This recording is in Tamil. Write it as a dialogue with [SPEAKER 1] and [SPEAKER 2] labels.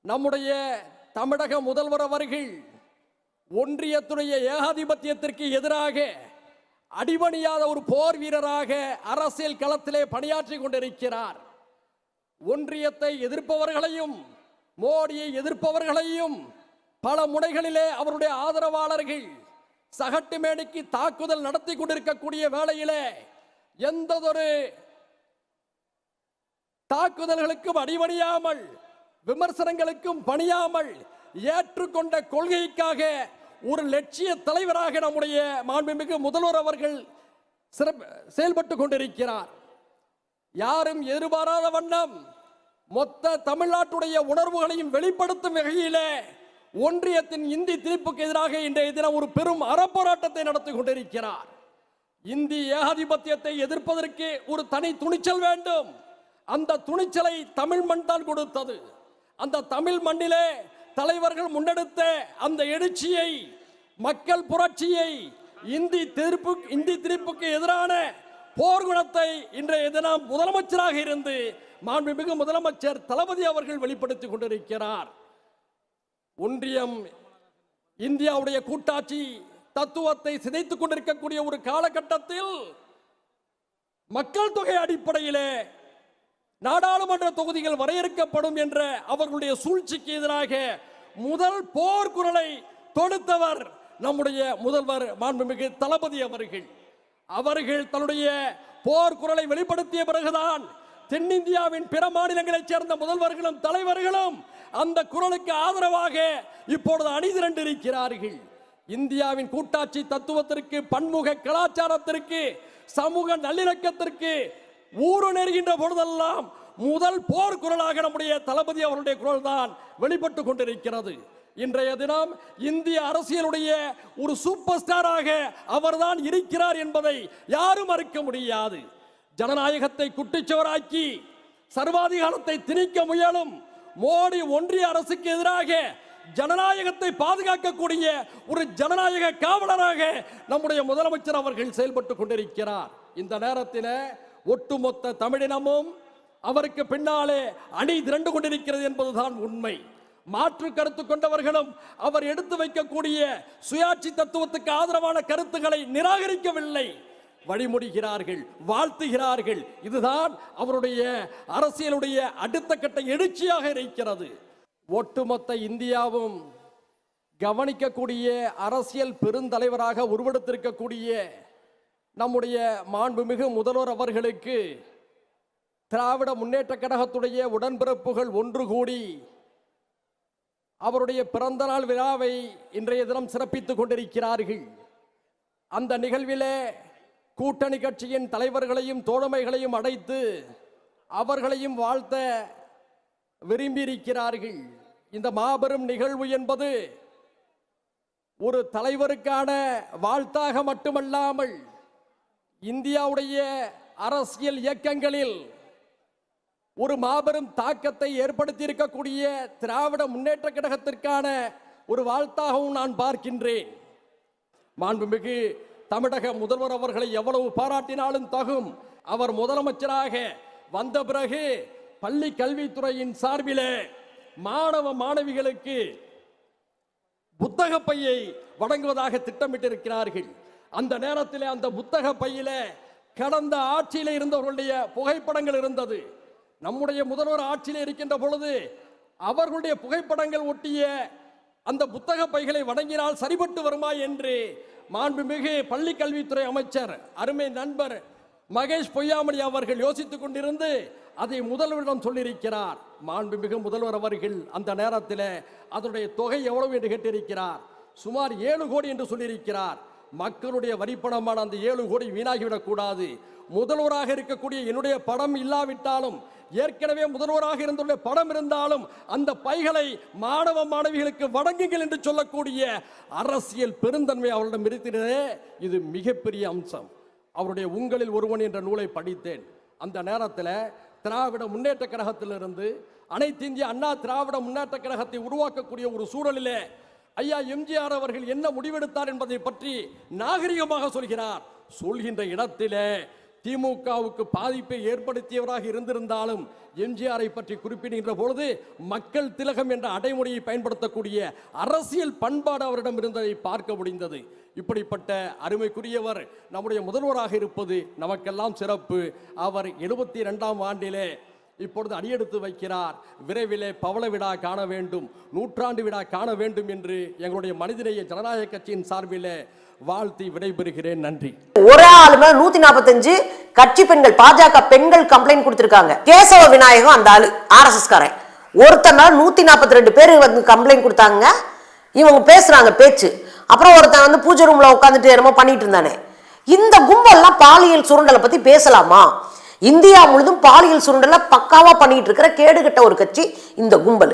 [SPEAKER 1] நம்முடைய தமிழக முதல்வர் அவர்கள் ஒன்றியத்துடைய ஏகாதிபத்தியத்திற்கு எதிராக அடிபணியாத ஒரு போர் வீரராக அரசியல் களத்திலே பணியாற்றி கொண்டிருக்கிறார். ஒன்றியத்தை எதிர்ப்பவர்களையும் மோடியை எதிர்ப்பவர்களையும் பல முனைகளிலே அவருடைய ஆதரவாளர்கள் சகட்டு மேடைக்கு தாக்குதல் நடத்தி கொண்டிருக்கக்கூடிய வேளையிலே எந்ததொரு தாக்குதல்களுக்கும் அடிபணியாமல் விமர்சனங்களுக்கும் பணியாமல் ஏற்றுக்கொண்ட கொள்கைக்காக ஒரு லட்சிய தலைவராக நம்முடைய மாண்புமிகு முதல்வர் அவர்கள் செயல்பட்டு கொண்டிருக்கிறார். யாரும் எதிர்பாராத வண்ணம் மொத்த தமிழ்நாட்டுடைய உணர்வுகளையும் வெளிப்படுத்தும் வகையிலே ஒன்றியத்தின் இந்தி திணிப்புக்கு எதிராக இன்றைய தினம் ஒரு பெரும் அறப்போராட்டத்தை நடத்தி கொண்டிருக்கிறார். இந்தி ஏகாதிபத்தியத்தை எதிர்ப்பதற்கு ஒரு தனி துணிச்சல் வேண்டும். அந்த துணிச்சலை தமிழ் மண் தான் கொடுத்தது. அந்த தமிழ் மண்ணிலே தலைவர்கள் முன்னெடுத்த அந்த எழுச்சியை, மக்கள் புரட்சியை, இந்தி திணிப்புக்கு எதிரான போர்க்குணத்தை இன்றைய தினம் முதலமைச்சராக இருந்து மாண்புமிகு முதலமைச்சர் தளபதி அவர்கள் வெளிப்படுத்திக் கொண்டிருக்கிறார். ஒன்றியம் இந்தியாவுடைய கூட்டாட்சி தத்துவத்தை சிதைத்துக் கொண்டிருக்கக்கூடிய ஒரு காலகட்டத்தில் மக்கள் தொகை அடிப்படையிலே நாடாளுமன்ற தொகுதிகள் வரையறுக்கப்படும் என்ற அவர்களுடைய சூழ்ச்சிக்கு எதிராக முதல் போர்க்குரலை தொடுத்தவர் நம்முடைய முதல்வர் மாண்புமிகு தளபதி அவர்கள். அவர்கள் தன்னுடைய போர்க்குரலை வெளிப்படுத்திய பிறகுதான் தென்னிந்தியாவின் பிற மாநிலங்களைச் சேர்ந்த முதல்வர்களும் தலைவர்களும் அந்த குரலுக்கு ஆதரவாக இப்பொழுது அணிதிரண்டிருக்கிறார்கள். இந்தியாவின் கூட்டாட்சி தத்துவத்திற்கு, பன்முக கலாச்சாரத்திற்கு, சமூக நல்லிணக்கத்திற்கு ஊறு நெருகின்ற பொழுதெல்லாம் முதல் போர் குரலாக நம்முடைய தளபதி அவருடைய குரல் தான் வெளிப்பட்டு கொண்டிருக்கிறது. இன்றைய தினம் இந்திய அரசியலுடைய ஒரு சூப்பர் ஸ்டாராக அவர்தான் இருக்கிறார் என்பதை யாரும் மறுக்க முடியாது. ஜனநாயகத்தை குட்டிச்சுவராக்கி சர்வாதிகாரத்தை திணிக்க முயலும் மோடி ஒன்றிய அரசுக்கு எதிராக ஜனநாயகத்தை பாதுகாக்கக்கூடிய ஒரு ஜனநாயக காவலராக நம்முடைய முதலமைச்சர் அவர்கள் செயல்பட்டு கொண்டிருக்கிறார். இந்த நேரத்தில் ஒட்டுமொத்த தமிழினமும் அவருக்கு பின்னாலே அணி திரண்டு கொண்டிருக்கிறது என்பதுதான் உண்மை. மாற்று கருத்து கொண்டவர்களும் அவர் எடுத்து வைக்கக்கூடிய சுயாட்சி தத்துவத்துக்கு ஆதரவான கருத்துக்களை நிராகரிக்கவில்லை, வழிமொழிகிறார்கள், வாழ்த்துகிறார்கள். இதுதான் அவருடைய அரசியலுடைய அடுத்த கட்ட எழுச்சியாக இருக்கிறது. ஒட்டுமொத்த இந்தியாவும் கவனிக்கக்கூடிய அரசியல் பெருந்தலைவராக உருவெடுத்திருக்கக்கூடிய நம்முடைய மாண்புமிகு முதல்வர் அவர்களுக்கு திராவிட முன்னேற்ற கழகத்துடைய உடன்பிறப்புகள் ஒன்று கூடி அவருடைய பிறந்த நாள் விழாவை இன்றைய தினம் சிறப்பித்துக் கொண்டிருக்கிறார்கள். அந்த நிகழ்விலே கூட்டணி கட்சியின் தலைவர்களையும் தோழமைகளையும் அழைத்து அவர்களையும் வாழ்த்த விரும்பியிருக்கிறார்கள். இந்த மாபெரும் நிகழ்வு என்பது ஒரு தலைவருக்கான வாழ்த்தாக மட்டுமல்லாமல் இந்தியாவுடைய அரசியல் இயக்கங்களில் ஒரு மாபெரும் தாக்கத்தை ஏற்படுத்தி இருக்கக்கூடிய திராவிட முன்னேற்ற கழகத்திற்கான ஒரு வாழ்த்தாகவும் நான் பார்க்கின்றேன். மாண்புமிகு தமிழக முதல்வர் அவர்களை எவ்வளவு பாராட்டினாலும் தகும். அவர் முதலமைச்சராக வந்த பிறகு பள்ளி கல்வித்துறையின் சார்பிலே மாணவ மாணவிகளுக்கு புத்தக பையை வழங்குவதாக திட்டமிட்டிருக்கிறார்கள். அந்த நேரத்தில் அந்த புத்தக பையில கடந்த ஆட்சியில் இருந்தவர்களுடைய புகைப்படங்கள் இருந்தது. நம்முடைய முதல்வர் ஆட்சியில் இருக்கின்ற பொழுது அவர்களுடைய புகைப்படங்கள் ஒட்டிய அந்த புத்தக பைகளை வழங்கினால் சரிபட்டு வருமா என்று மாண்புமிகு பள்ளி கல்வித்துறை அமைச்சர் அருமை நண்பர் மகேஷ் பொய்யாமொழி அவர்கள் யோசித்துக் கொண்டிருந்து அதை முதல்வரிடம் சொல்லியிருக்கிறார். மாண்புமிகு முதல்வர் அவர்கள் அந்த நேரத்தில் அதனுடைய தொகை எவ்வளவு என்று கேட்டிருக்கிறார். சுமார் 7 கோடி என்று சொல்லியிருக்கிறார். மக்களுடைய வரிப்பணமான அந்த 7 கோடி வீணாகிவிடக் கூடாது. முதல்வராக இருக்கக்கூடிய என்னுடைய படம் இல்லாவிட்டாலும், ஏற்கனவே முதல்வராக இருந்துள்ள படம் இருந்தாலும் அந்த பைகளை மாணவ மாணவிகளுக்கு வழங்குங்கள் என்று சொல்லக்கூடிய அரசியல் பெருந்தன்மை அவரிடம் இருக்கிறதே, இது மிகப்பெரிய அம்சம். அவருடைய உங்களில் ஒருவன் என்ற நூலை படித்தேன். அந்த நேரத்தில் திராவிட முன்னேற்ற கழகத்திலிருந்து அனைத்து இந்திய அண்ணா திராவிட முன்னேற்ற கழகத்தை உருவாக்கக்கூடிய ஒரு சூழலிலே ஐயா எம்ஜிஆர் அவர்கள் என்ன முடிவெடுத்தார் என்பதை பற்றி நாகரிகமாக சொல்கிறார். சொல்கின்ற இடத்திலே திமுகவுக்கு பாதிப்பை ஏற்படுத்தியவராக இருந்திருந்தாலும் எம்ஜிஆரை பற்றி குறிப்பிடுகின்ற பொழுது மக்கள் திலகம் என்ற அடைமொழியை பயன்படுத்தக்கூடிய அரசியல் பண்பாடு அவரிடம் இருந்ததை பார்க்க முடிந்தது. இப்படிப்பட்ட அருமைக்குரியவர் நம்முடைய முதல்வராக இருப்பது நமக்கெல்லாம் சிறப்பு. அவர் 72ஆம் ஆண்டிலே இப்பொழுது அடியெடுத்து வைக்கிறார். விரைவிலே பவள விழா காண வேண்டும், நூற்றாண்டு விழா காண வேண்டும் என்று எங்களுடைய மனிதநேய ஜனநாயக கட்சியின் சார்பிலே வாழ்த்தி விடைபெறுகிறேன். நன்றி.
[SPEAKER 2] ஒரு ஆளு மேல 145 கட்சி பெண்கள் பாஜக பெண்கள் கம்ப்ளைண்ட் கொடுத்திருக்காங்க. கேசவ விநாயகம் அந்த ஆளு ஆர்எஸ்எஸ் காரன் ஒருத்தர் மேல 142 பேர் வந்து கம்ப்ளைண்ட் கொடுத்தாங்க. இவங்க பேசுறாங்க பேச்சு. அப்புறம் ஒருத்தன் வந்து பூஜை ரூம்ல உட்காந்துட்டு என்னமோ பண்ணிட்டு இருந்தானே. இந்த கும்பல்லாம் பாலியல் சுரண்டலை பத்தி பேசலாமா? இந்தியா முழுதும் பாலியல் சுரண்டலை பக்காவா பண்ணிட்டு இருக்கிற கேடுகட்ட ஒரு கட்சி இந்த கும்பல்.